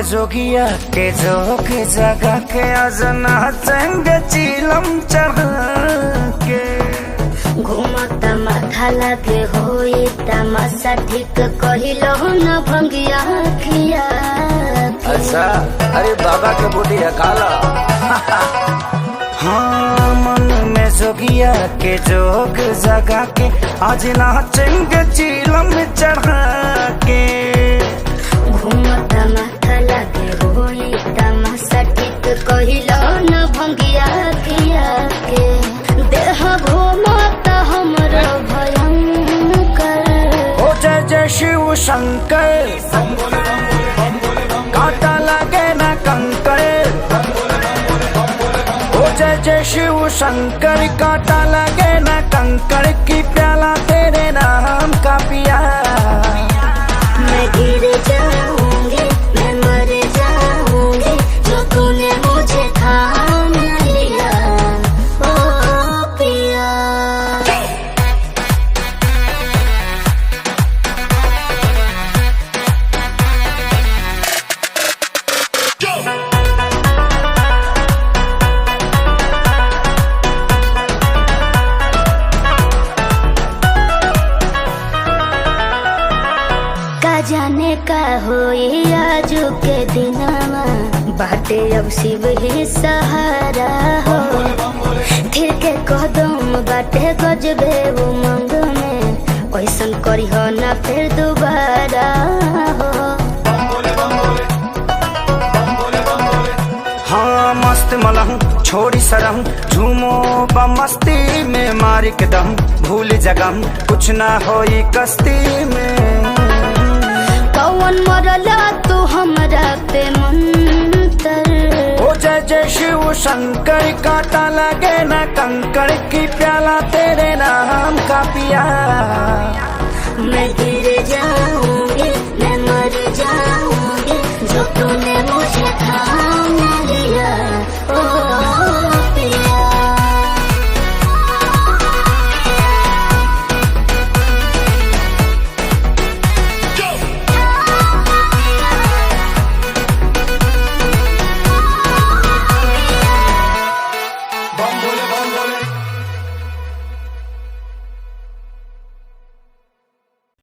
जोगिया के जोग जगा के अजना चंग चिलम चढ़ा के घूमता माथा लागे होई तमाशा ठीक कहिलो न भंगिया खिया। अच्छा अरे बाबा के बुढ़िया काला हाँ मन में जोगिया के जोग जगा के आज नाचेंग चिलम चढ़ा के घूमता माथा लागे होई तमाशा ठीक कहिलो न भंगिया खिया के देह घूमता हमरो भयंकर ओ जय जय शिव शंकर काटा लगे ना कंकर ओ जय जय शिव शंकर काटा लगे ना कंकर की प्याला तेरे नाम का पिया। मैं गिर जाऊंगी मैं मर जाऊंगी जो तूने मुझे थाम लिया ओ पिया। का जाने का होई आजू के दिनवा बाटे अब शिव ही सहारा हो थिर के कदम बाटे गजबे उमंग में ऐसन करी हो ना फिर दोबारा हो। हाँ मस्त मलहूँ छोड़ी सरहूँ झूमो बमस्ती में मार के दम भूल जगम कुछ ना होई कस्ती में कौन मरला तू हमरा पे मंतर ओ जय जय शिव शंकर काटा लगे ना कंकर की प्याला तेरे नाम का पिया। मैं गिर जाऊंगी मैं मर जाऊंगी जो तूने मुझे थाम लिया ओ